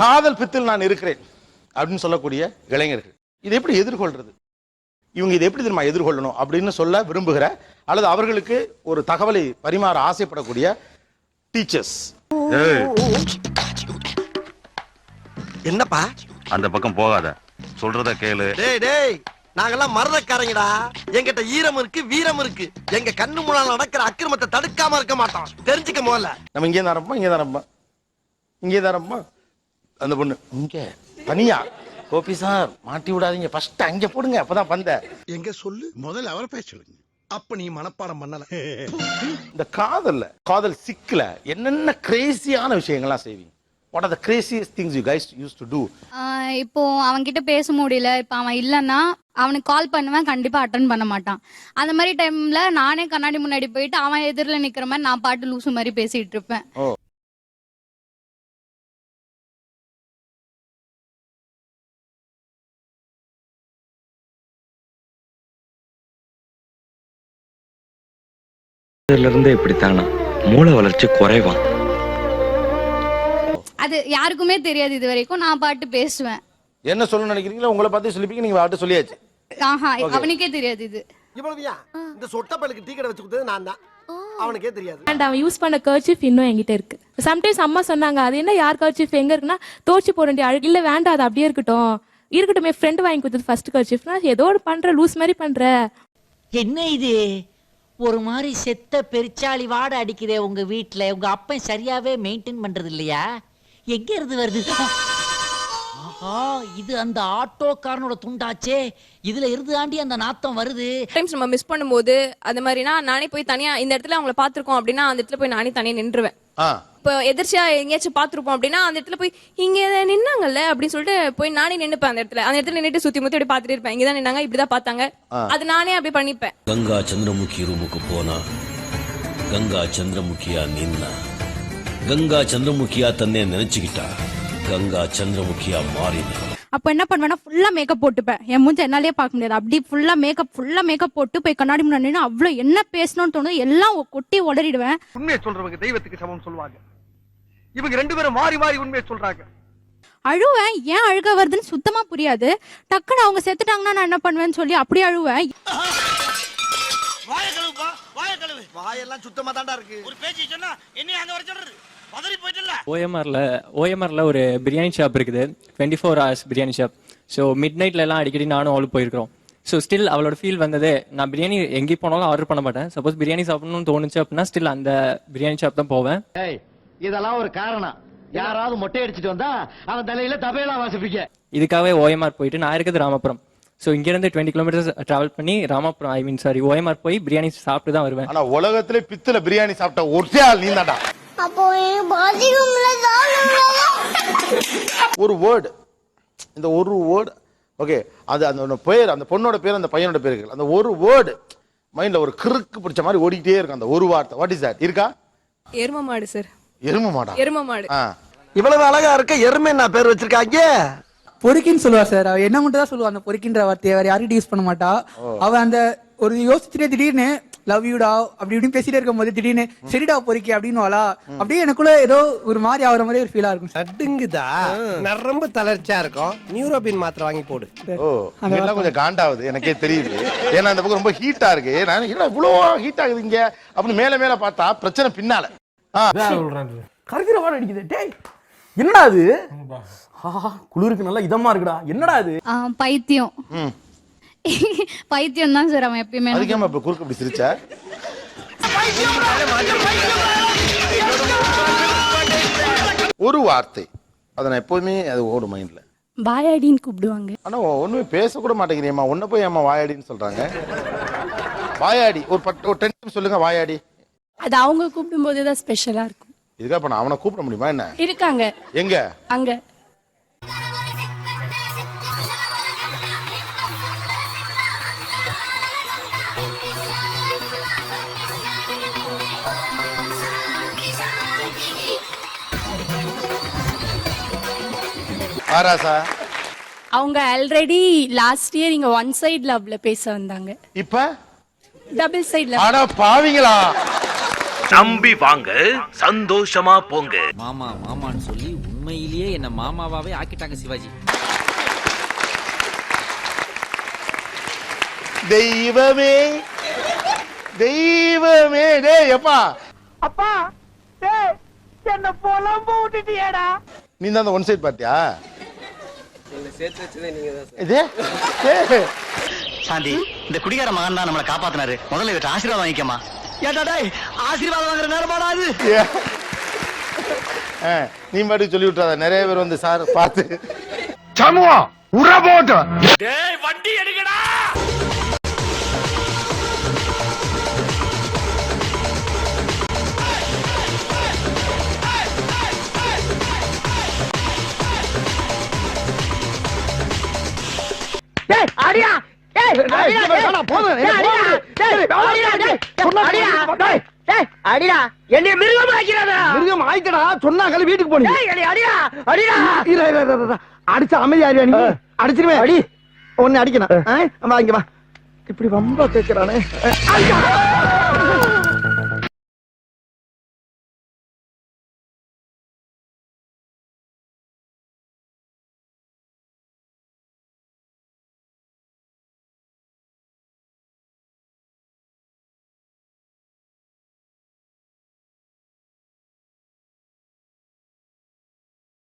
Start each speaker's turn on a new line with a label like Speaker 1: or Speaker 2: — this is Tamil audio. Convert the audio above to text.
Speaker 1: காதல் பித்தில் நான் இருக்கிறேன் அப்படின்னு சொல்லக்கூடிய இளைஞர்கள் இதை எப்படி எதிர்கொள்றது? இவங்க இதை எப்படி தெரியுமா எதிர்கொள்ளணும் அப்படின்னு சொல்ல விரும்புகிற அல்லது அவர்களுக்கு ஒரு தகவலை பரிமாற ஆசைப்படக்கூடிய டீச்சர்ஸ்.
Speaker 2: என்னப்பா
Speaker 3: அந்த பக்கம் போகாத, சொல்றத கேளு.
Speaker 2: டேய் டேய், நாங்கெல்லாம் மறதக்காரங்கடா. எங்கிட்ட ஈரம் இருக்கு, வீரம் இருக்கு. எங்க கண்ணு முன்னால நடக்கிற அக்கிரமத்தை தடுக்காம இருக்க மாட்டோம். தெரிஞ்சுக்க முதல்ல.
Speaker 1: நம்ம இங்கே தான் இருப்போம், இங்கே தான் இருப்போம், இங்கே தான் இருப்போம். அந்த பொண்ணு இங்க தனியா, கோபி சார் மாட்டி விடாதீங்க, ஃபர்ஸ்ட் அங்க போடுங்க, அப்பதான் பந்த.
Speaker 2: எங்க சொல்லு, முதல்ல அவரை பேச சொல்லுங்க. அப்ப நீ மனப்பாடம் பண்ணல.
Speaker 1: இந்த காதல் சிக்கல என்னென்ன கிரேசியான விஷயங்கள்லாம் செய்வீங்க? What are the craziest things you guys used to do?
Speaker 4: இப்போ அவன்கிட்ட பேச முடியல, இப்போ அவன் இல்லைன்னா அவனுக்கு கால் பண்ணுவேன், கண்டிப்பா அட்டன் பண்ண மாட்டான். அந்த மாதிரி டைம்ல நானே கண்ணாடி முன்னாடி போயிட்டு அவன் எதிரில் நிக்கிற மாதிரி நான் பாட்டு லூசு மாதிரி பேசிட்டு இருப்பேன்.
Speaker 5: இருந்து இப்படித்தானா மூளை வளர்ச்சி குறைவான்.
Speaker 4: அது யாருக்குமே தெரியாது இது வரைக்கும். நான் பாட்டு பேசுவேன்.
Speaker 1: என்ன சொல்ல நினைக்கிறீங்களோ உங்களை பார்த்து சொல்லிப்பீங்க, நீங்க பாட்டு சொல்லியாச்சு.
Speaker 4: ஆஹா, அவனுக்கே தெரியாது இது.
Speaker 2: இவ்வளவுயா இந்த சொட்டப்பலுக்கு டீ கடை வச்சு கொடுத்தது நான் தான். அவனுக்கே தெரியாது.
Speaker 6: அண்ட் அவன் யூஸ் பண்ண கர்ச்சீஃப் இன்னும் என்கிட்ட இருக்கு. சம்டைம்ஸ் அம்மா சொன்னாங்க, அது என்ன யார் கர்ச்சீஃப் எங்க இருக்குன்னா தோச்சு போட வேண்டிய அழகு இல்ல, வேண்டாம் அது அப்படியே இருக்கட்டும். இருக்கட்டும், என் ஃப்ரெண்ட் வாங்கி கொடுத்தது ஃபர்ஸ்ட் கர்ச்சீஃப்னா ஏதோ ஒரு பண்ற லூஸ் மாதிரி பண்ற.
Speaker 7: என்ன இது ஒரு மாதிரி செத்த பெருச்சாளி வாடை அடிக்குதே உங்க வீட்டுல? உங்க அப்பன் சரியாவே மெயின்டைன் பண்றது இல்லையா? எங்க இருந்து வருது? ஆஹா, இது அந்த ஆட்டோக்காரனோட துண்டாச்சே. இதுல இருந்து தாண்டி அந்த நாத்தம் வருது.
Speaker 8: டைம்ஸ் நம்ம மிஸ் பண்ணும்போது அது மாதிரினா நானே போய் தனியா இந்த இடத்துல அவங்கள பாத்துருக்கோம் அப்படின்னா அந்த இடத்துல போய் நானே தனியா நின்றுவேன். இப்போ எதிர்ச்சியா எங்கேயாச்சும் பாத்துருப்போம் அப்படின்னா அந்த இடத்துல போய் இங்க நின்னாங்கல்ல அப்படின்னு சொல்லிட்டு போய் நானே நின்னுப்பேன். அந்த இடத்துல நின்னுட்டு சுத்தி முத்தி அப்படி பாத்துட்டு இருப்பேன். இங்கதான் நின்னாங்க, இப்படிதான் பார்த்தாங்க, அது நானே அப்படி பண்ணிப்பேன்.
Speaker 9: கங்கா சந்திரமுகி ரூமுக்கு போனா கங்கா சந்திரமுகியா நின்னா, கங்கா சந்திரமுகியா தன்னை நினைச்சுக்கிட்டா கங்கா சந்திரமுகியா மாறினா.
Speaker 10: அப்ப என்ன பண்ணுவேன்னா ஃபுல்லா மேக்கப் போட்டுப்பேன். என் மூஞ்ச என்னாலே பார்க்க முடியாது. அப்படி ஃபுல்லா மேக்கப் போட்டு போய் கண்ணாடி முன்னாடி அவ்வளவு என்ன பேசணும்னு தோணுது எல்லாம் கொட்டி உளறிடுவேன்.
Speaker 2: உண்மையை சொல்றவங்க தெய்வத்துக்கு சமம் சொல்லுவாங்க. இவங்க ரெண்டு பேரும் மாறி மாறி உண்மையை சொல்றாங்க.
Speaker 10: அழுவேன். ஏன் அழுக வருதுன்னு சுத்தமா புரியாது. டக்குன்னு அவங்க செத்துட்டாங்கன்னா நான் என்ன பண்ணுவேன்னு சொல்லி அப்படி அழுவேன்.
Speaker 2: வாயெல்லாம் சுத்தமா தாண்டா இருக்கு. ஒரு பேச்சு சொன்னா என்ன அங்க வர சொல்றது? பதறி போயிட்டல.
Speaker 11: ஓஎம்ஆர்ல ஒரு பிரியாணி ஷாப் இருக்குது, 24 hours biryani shop. So mid நைட்ல எல்லாம் அடிக்கடி நானும் அவளும் போயிருக்கிறோம். ஸோ ஸ்டில் அவளோட ஃபீல் வந்தது, நான் பிரியாணி எங்கேயும் போனாலும் ஆர்டர் பண்ண மாட்டேன். சப்போஸ் பிரியாணி சாப்பிடணும்னு தோணுச்சு அப்படின்னா ஸ்டில் அந்த பிரியாணி ஷாப் தான் போவேன்.
Speaker 2: இதெல்லாம் ஒரு காரணம். யாராவது மொட்டை அடிச்சிட்டு வந்தா அவன் தலையில தபையெல்லாம் வாசிப்பீங்க.
Speaker 11: இதுக்காகவே ஓஎம்ஆர் போயிட்டு, நான் இருக்கிறது ராமபுரம். ஸோ இங்கிருந்து 20 kilometers டிராவல் பண்ணி ராமபுரம் ஓஎம்ஆர் போய் பிரியாணி சாப்பிட்டு தான் வருவேன்.
Speaker 1: ஆனா உலகத்திலே பித்துல பிரியாணி சாப்பிட்ட ஒரே ஆள் நீ தான்டா. ஒரு வேர்டு, இந்த ஒரு வேர்டு ஓகே, அது அந்த பேர், அந்த பொண்ணோட பேர், அந்த பையனோட பேர்கள், அந்த ஒரு வேர்டு மைண்ட்ல ஒரு கிறுக்கு பிடிச்ச மாதிரி ஓடிக்கிட்டே இருக்கும். அந்த ஒரு வார்த்தை வாட் இஸ் தட்? இருக்கா?
Speaker 8: எரும மாடு சார்.
Speaker 1: எரும மாடா?
Speaker 8: எரும மாடு.
Speaker 2: இவ்வளவு அழகா இருக்க எருமை என்ன பேர் வச்சிருக்காங்க?
Speaker 12: பொறுக்கின்னு சொல்லுவா சார். அவ என்ன மட்டும் தான் சொல்லுவா அந்த பொறுக்கின்ற வார்த்தையை, வேற யார்கிட்ட யூஸ் பண்ண மாட்டா. அவ அந்த ஒரு யோசிச்சுட்டே திடீர்னு லவ் யூடா அப்படி இப்படின்னு பேசிட்டே இருக்கும் போது திடீர்னு சரிடா பொறுக்கி அப்படின்னு வாளா, அப்படியே எனக்குள்ள ஏதோ ஒரு மாதிரி ஆகிற மாதிரி ஒரு ஃபீலா இருக்கும்.
Speaker 2: சட்டுங்குதா, நரம்பு தளர்ச்சியா இருக்கும், நியூரோபின் மாத்திரை வாங்கி போடு.
Speaker 1: அதெல்லாம் கொஞ்சம் காண்டாவது எனக்கே தெரியுது. ஏன்னா அந்த பக்கம் ரொம்ப ஹீட்டா இருக்கு. நான் இவ்வளோ ஹீட் ஆகுது இங்க அப்படின்னு மேல பார்த்தா பிரச்சனை பின்னால.
Speaker 12: கருகிற வாட அடிக்குது. டேய் என்னடா அது? குளிருக்கு நல்லா இதமா இருக்குடா. என்னடா அது?
Speaker 4: பைத்தியம். பைத்தியம் தான் சார் அவன் எப்பயுமே.
Speaker 1: அதுக்கேமா இப்ப குறுக்கு அப்படி சிரிச்ச? ஒரு வார்த்தை அதை நான் எப்போதுமே அது ஓடும் மைண்ட்ல.
Speaker 6: வாயாடின்னு கூப்பிடுவாங்க.
Speaker 1: ஆனா ஒண்ணுமே பேசக்கூட மாட்டேங்கிறீமா, ஒன்ன போய் ஏமா வாயாடின்னு சொல்றாங்க? வாயாடி ஒரு 10 நிமிஷம் சொல்லுங்க. வாயாடி
Speaker 6: அது அவங்க கூப்பிடும் போதுதான் ஸ்பெஷலா இருக்கும்.
Speaker 1: இதுக்காக நான் அவனை கூப்பிட முடியுமா என்ன?
Speaker 6: இருக்காங்க.
Speaker 1: எங்க?
Speaker 6: அங்க. அவங்க ஆல்ரெடி லாஸ்ட் இயர் இங்க ஒன் சைடு லவ்ல பேச வந்தாங்க.
Speaker 1: இப்ப
Speaker 6: டபுள் சைடுல.
Speaker 1: அட பாவிங்களா.
Speaker 9: நம்பி வாங்க, சந்தோஷமா போங்க.
Speaker 7: மாமா மாமான்னு சொல்லி உண்மையிலேயே என்ன மாமாவாவே ஆக்கிட்டாங்க சிவாஜி.
Speaker 1: தெய்வமே தெய்வமே டேய் அப்பா
Speaker 2: அப்பா டேய் என்ன போலாம் போட்டுட்டியேடா.
Speaker 1: நீ தான் அந்த ஒன் சைட் பார்ட்டியா
Speaker 2: சேர்த்து வச்சதே நீங்க தான் சார்.
Speaker 1: இது
Speaker 2: சாந்தி இந்த குடிகார மகன் தான் நம்மளை காப்பாத்தினாரு. முதல்ல இவற்றை ஆசீர்வாதம் வாங்கிக்கமா. ஏடா டேய் ஆசீர்வாதம் வாங்குற நேரமாடா அது.
Speaker 1: நீ பாட்டுக்கு சொல்லி விட்டுறாத. நிறைய பேர் வந்து சார் பார்த்து
Speaker 2: சமூகம் உற போட்டு டேய் வண்டி எடுங்கடா. டேய் அடியா டேய் அடியா போடு டேய் அடியா என்னைய மிருகம் ஆக்கிராதா. மிருகம் ஆயிட்டடா சொன்னாங்க வீட்டுக்கு போனீங்க. டேய் அடியா அடியா இர அடிச்ச அமைதியாரியா நீ. அடிச்சிருவேன் அடி ஒன்னு அடிக்கணும். வா இங்க வா. இப்படி ரொம்ப கேக்குறானே.